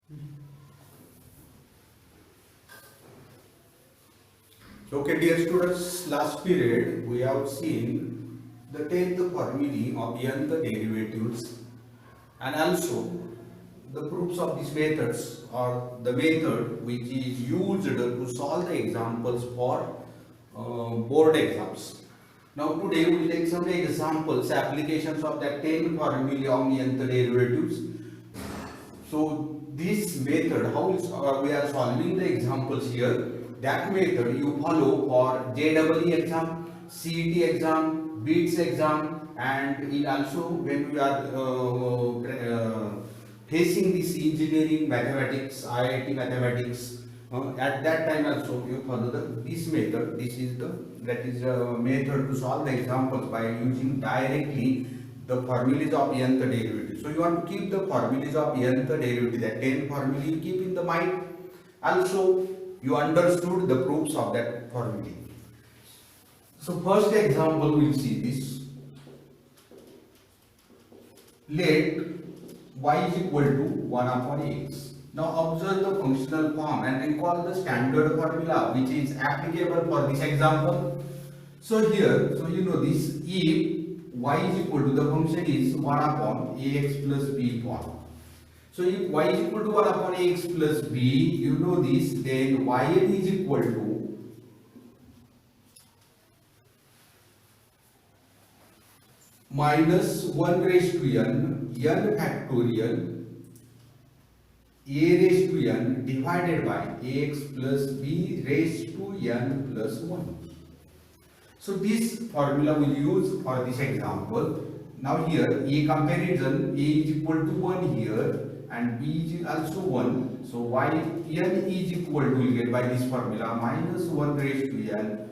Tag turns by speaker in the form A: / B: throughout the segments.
A: Okay, dear students, last period we have seen the 10th formulae of nth derivatives and also the proofs of these methods or the method which is used to solve the examples for board exams. Now today we will take some examples, applications of that 10 formulae of nth derivatives. So this method, how we are solving the examples here, that method you follow for JEE exam, CET exam, BEATS exam, and it also when we are facing this engineering mathematics, IIT mathematics, at that time also you follow this method. This is the method to solve the examples by using directly the formulas of nth derivative. So you want to keep the formulas of nth derivative, that 10 formula you keep in the mind. Also you understood the proofs of that formula. So first example we will see this. Let y is equal to 1 upon x. Now observe the functional form and recall the standard formula which is applicable for this example. So here, so you know this, if y is equal to, the function is 1 upon ax plus b form. So if y is equal to 1 upon ax plus b, you know this, then yn is equal to minus 1 raised to n factorial a raised to n divided by ax plus b raised to n plus 1. So this formula we use for this example. Now here a comparison, a is equal to 1 here and b is also 1. So yn is equal to, we get by this formula, minus 1 raised to n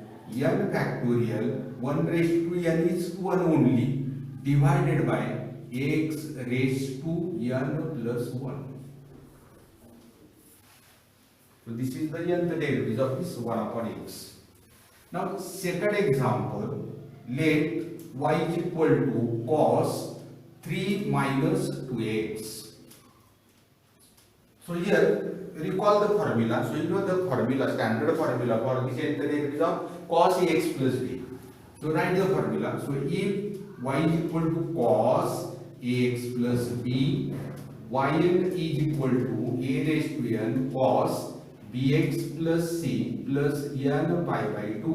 A: factorial, 1 raised to n is 1 only, divided by x raised to n plus 1. So this is the nth derivative of this 1 upon x. Now second example, let y is equal to cos 3 minus 2x. So here recall the formula. So you know the formula, standard formula for this nth derivative of cos ax plus b. So write the formula. So if y is equal to cos ax plus b, yn is equal to a raised to n cos bx plus c plus n pi by 2. So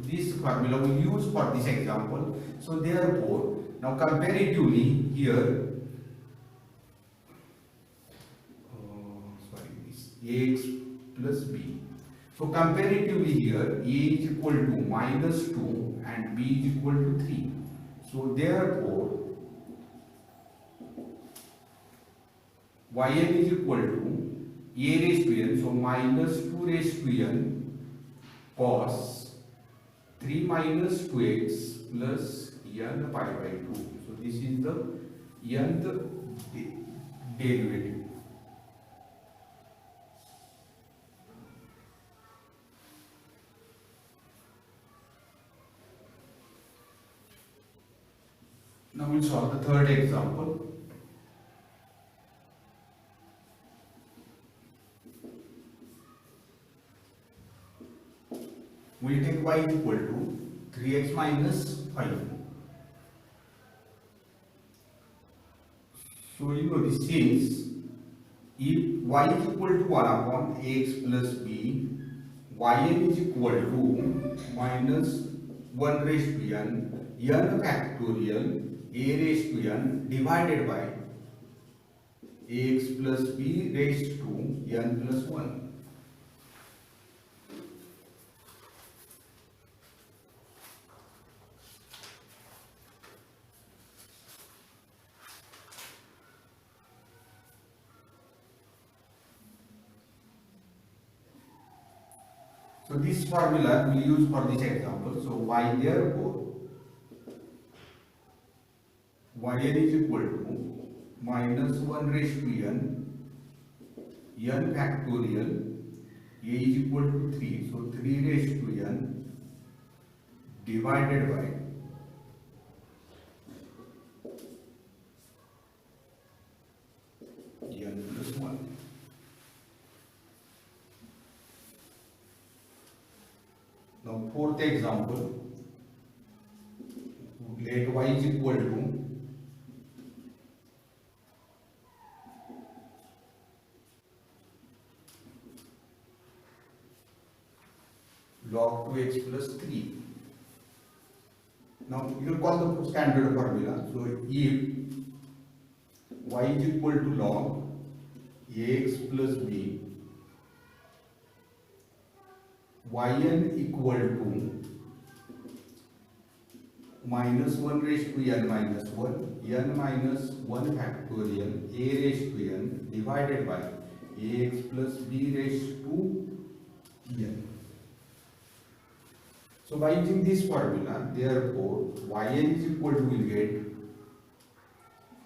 A: this formula we use for this example. So therefore, now comparatively here, ax plus b. So comparatively here, a is equal to minus 2 and b is equal to 3. So therefore, yn is equal to a raised to n, so minus 2 raised to n cos 3 minus 2x plus n pi by 2. So this is the nth derivative. Now we'll solve the third example. We'll take y equal to 3x minus 5. So you know this is, if y is equal to 1 upon ax plus b, yn is equal to minus 1 raised to n factorial a raised to n divided by ax plus b raised to n plus 1. So this formula we use for this example. So y, therefore yn is equal to minus 1 raised to n factorial, a is equal to 3, so 3 raised to n divided by n plus 1. fourth example, let y is equal to log 2x plus 3. Now you will call the standard formula. So if y is equal to log ax plus b, yn equal to minus 1 raised to n minus 1, n minus 1 factorial a raised to n divided by ax plus b raised to n. So by using this formula, therefore yn is equal to, will get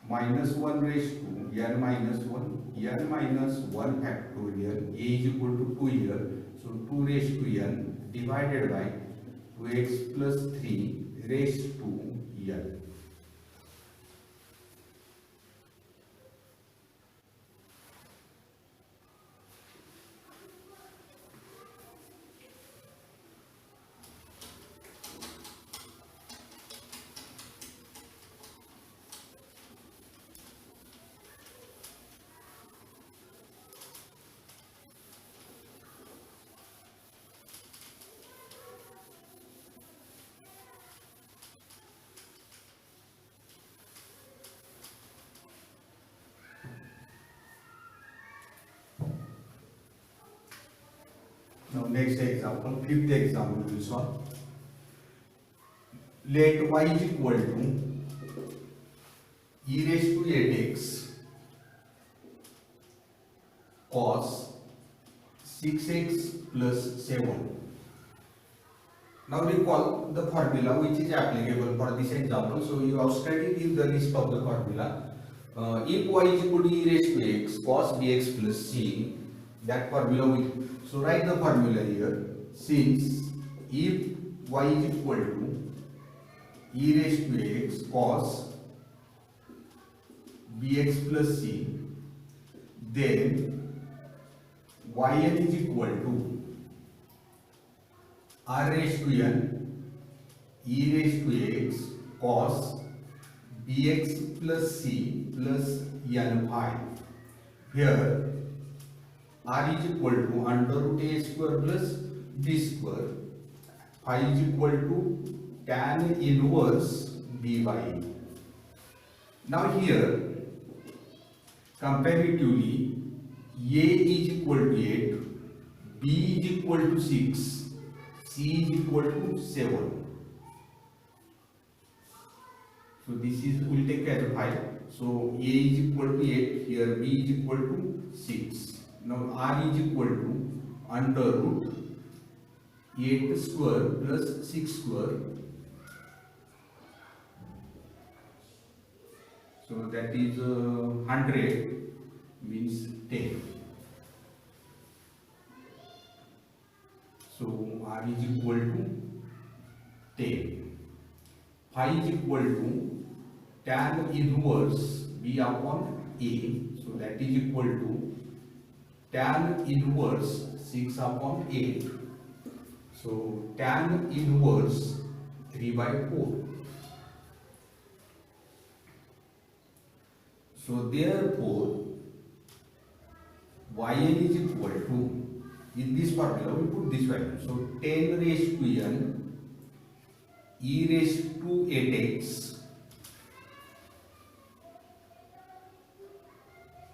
A: minus 1 raised to n minus 1, n minus 1 factorial, a is equal to 2 here, so 2 raised to n divided by 2x plus 3 raised to n. Now next example, fifth example we will solve. Let y is equal to e raised to 8x cos 6x plus 7. Now recall the formula which is applicable for this example. So you have studied in the list of the formula. If y is equal to e raised to x cos bx plus c, that formula will. So write the formula here. Since if y is equal to e raised to x cos bx plus c, then yn is equal to r raised to n e raised to x cos bx plus c plus n phi. Here r is equal to under root a square plus b square, phi is equal to tan inverse b by a. Now here comparatively a is equal to 8, b is equal to 6, c is equal to 7. So this is, will take as 5. So a is equal to 8, here b is equal to 6. Now r is equal to under root 8 square plus 6 square. So that is 100 means 10. So r is equal to 10. Phi is equal to tan inverse b upon a. So that is equal to tan inverse 6 upon 8. So tan inverse 3 by 4. So therefore yn is equal to, in this formula we put this value. So 10 raised to n e raised to 8x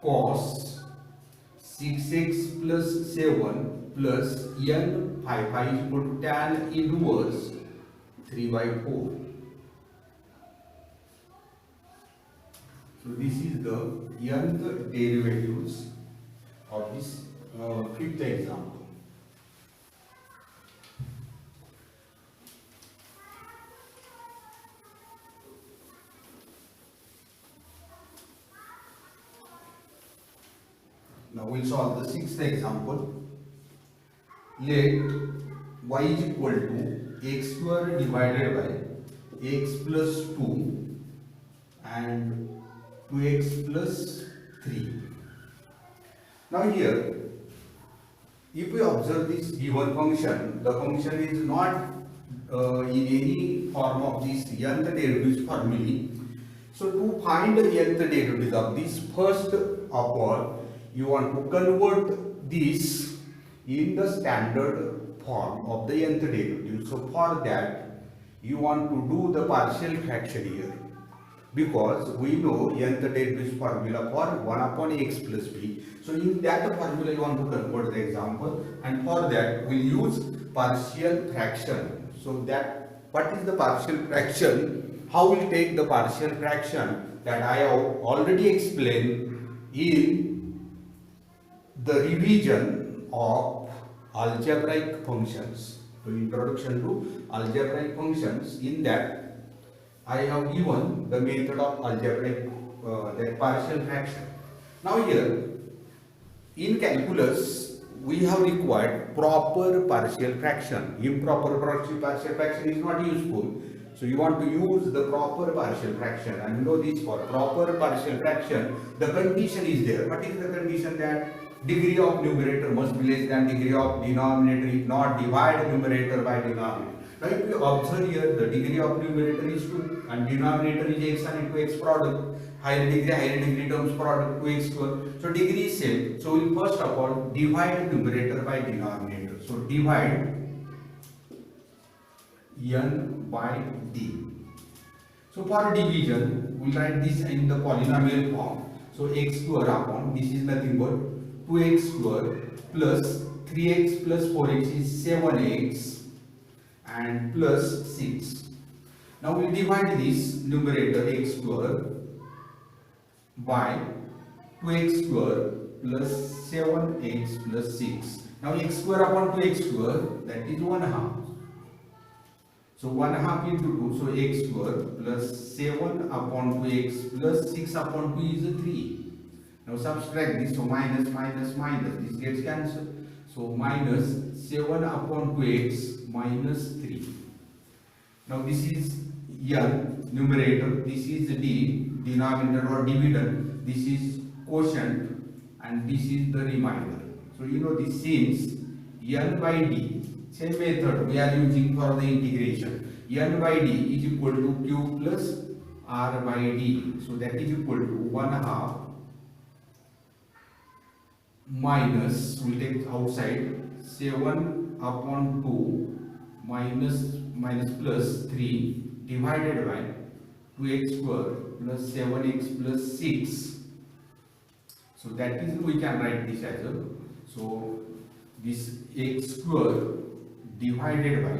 A: cos 6x plus 7 plus n phi is equal to tan inverse 3 by 4. So this is the nth derivatives of this fifth example. Now we'll solve the sixth example. Let y is equal to x square divided by x plus 2 and 2x plus 3. Now here, if we observe this given function, the function is not in any form of this nth derivatives formulae. So to find the nth derivatives of this, first of all you want to convert this in the standard form of the nth derivative. So for that you want to do the partial fraction here, because we know nth derivatives formula for 1 upon x plus b. So in that formula you want to convert the example, and for that we'll use partial fraction. So that what is the partial fraction? How we'll take the partial fraction, that I have already explained in the revision of algebraic functions. So introduction to algebraic functions, in that I have given the method of algebraic that partial fraction. Now here in calculus we have required proper partial fraction. Improper partial fraction is not useful. So you want to use the proper partial fraction, and you know this, for proper partial fraction the condition is there. What is the condition? That degree of numerator must be less than degree of denominator, if not divide numerator by denominator. Now if you observe here, the degree of numerator is 2 and denominator is x and 2x product, higher degree terms product 2x square. So degree is same. So we will first of all divide numerator by denominator. So divide n by d. So for division we will write this in the polynomial form. So x square upon, this is nothing but 2x square plus 3x plus 4x is 7x and plus 6. Now we will divide this numerator x square by 2x square plus 7x plus 6. Now x square upon 2x square, that is 1 half. So 1 half into 2, so x square plus 7 upon 2x plus 6 upon 2 is 3. Now subtract this, so minus minus minus, this gets cancelled. So minus 7 upon 2x minus 3. Now this is n numerator, this is d denominator or dividend, this is quotient, and this is the remainder. So you know this since n by d, same method we are using for the integration. N by d is equal to q plus r by d. So that is equal to 1 half minus, we take outside, 7 upon 2 minus plus 3 divided by 2x square plus 7x plus 6. So that is, we can write this as a, so this x square divided by,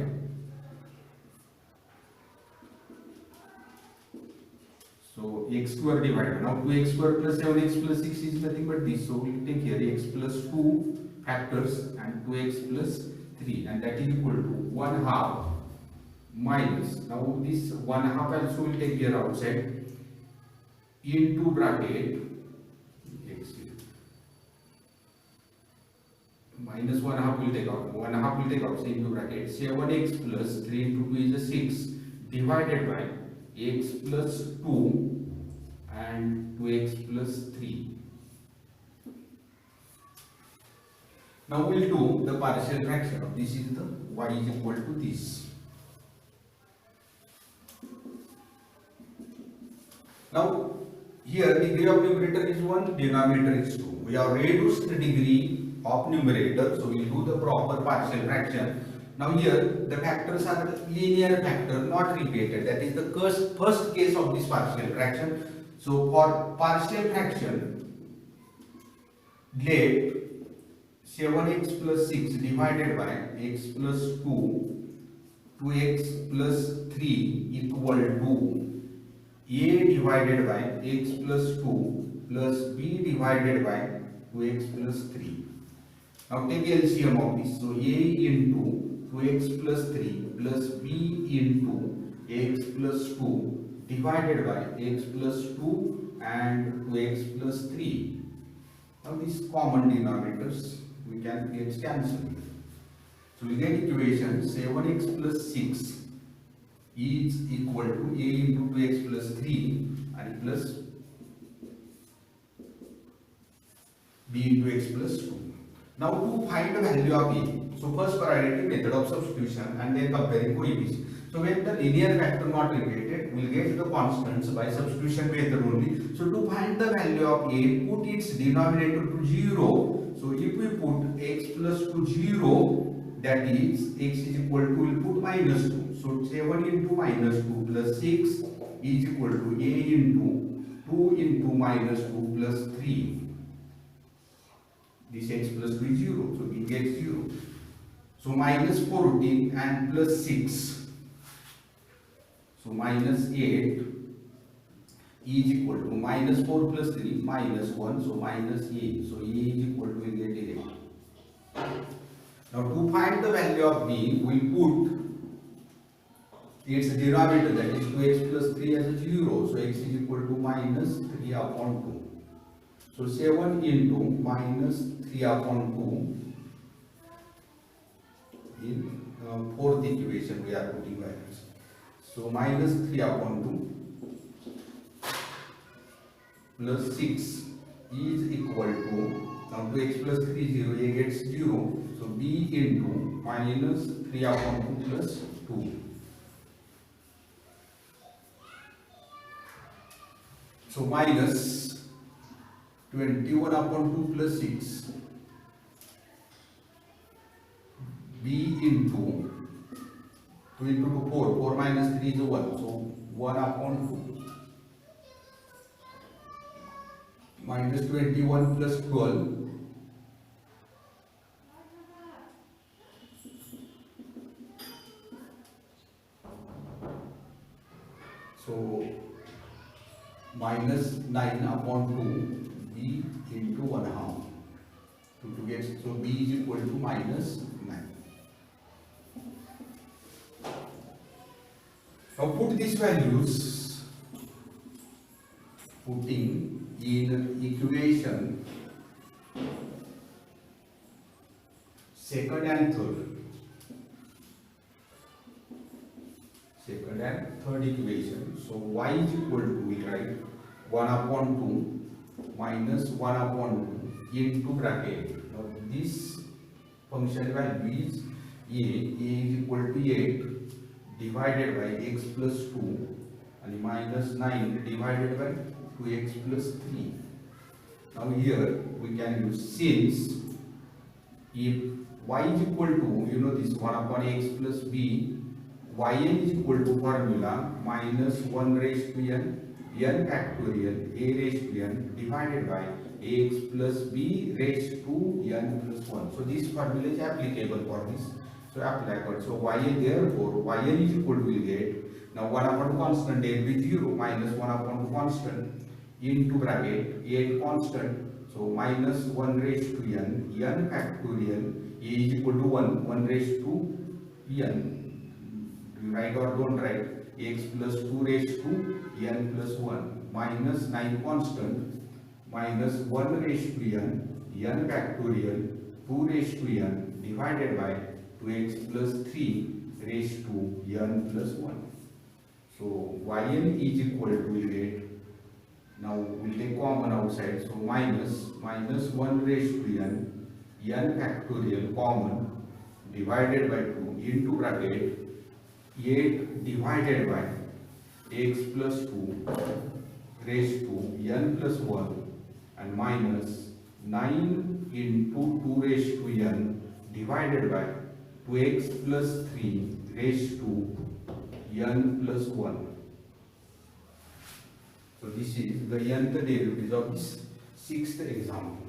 A: so x square divided, now 2x square plus 7x plus 6 is nothing but this. So we will take here x plus 2 factors and 2x plus 3, and that is equal to 1 half minus, now this 1 half also will take here outside, into bracket x minus 1 half will take out, 1 half will take outside into bracket, 7x plus 3 into 2 is a 6 divided by x plus 2 and 2x plus 3. Now we will do the partial fraction of this, is the y is equal to this. Now here degree of numerator is 1, denominator is 2. We have reduced the degree of numerator, so we will do the proper partial fraction. Now here the factors are the linear factor, not repeated. That is the first case of this partial fraction. So for partial fraction, let 7x plus 6 divided by x plus 2, 2x plus 3 equal to a divided by x plus 2 plus b divided by 2x plus 3. Now take LCM of this. So a into 2x plus 3 plus b into x plus 2 divided by x plus 2 and 2x plus 3. Now these common denominators we can get cancelled. So we get equation 7x plus 6 is equal to a into 2x plus 3 and plus b into x plus 2. Now to find the value of a, so first priority method of substitution and then comparing coefficients. So when the linear factor not repeated, we'll get the constants by substitution method only. So to find the value of a, put its denominator to 0. So if we put x plus to 0, that is x is equal to, we'll put minus 2. So 7 into minus 2 plus 6 is equal to a into 2 into minus 2 plus 3. This x plus 2 is 0, so we get 0. So minus 14 and plus 6. So minus 8 is equal to minus 4 plus 3 minus 1, so minus a. So a is equal to, we get 11. Now to find the value of b, we put its derivative, that is 2x plus 3 as a 0. So x is equal to minus 3 upon 2. So 7 into minus 3 upon 2 in fourth equation we are putting values. So minus 3 upon 2 plus 6 is equal to, now 2x plus 3 0, a gets 0. So b into minus 3 upon 2 plus 2. So minus 21 upon 2 plus 6, b into 2 into 2, 4, 4 minus 3 is 1, so 1 upon 2, minus 21 plus 12, so minus 9 upon 2, b into 1 half, to get, so b is equal to minus 9. Now put these values, putting in equation second and third equation. So y is equal to, we write 1 upon 2 minus 1 upon 2 into bracket. Now this function value is a is equal to 8 divided by x plus 2 and minus 9 divided by 2x plus 3. Now here we can use, since if y is equal to, you know, this 1 upon x plus b, yn is equal to formula minus 1 raised to n factorial a raised to n divided by ax plus b raised to n plus 1. So this formula is applicable for this. So apply it. So yn, therefore yn is equal to, we get, now 1 upon 2 constant, there will be 0, minus 1 upon 2 constant into bracket 8 constant, so minus 1 raised to n factorial a is equal to 1 raised to n. Do you write or don't write? X plus 2 raised to n plus 1 minus 9 constant minus 1 raised to n factorial 2 raised to n divided by 2x plus 3 raised to n plus 1. So yn is equal to, we get, now we'll take common outside, so minus 1 raised to n factorial common divided by 2 into bracket 8 divided by x plus 2 raised to n plus 1 and minus 9 into 2 raised to n divided by 2x plus 3 raised to n plus 1. So this is the nth derivative of this sixth example.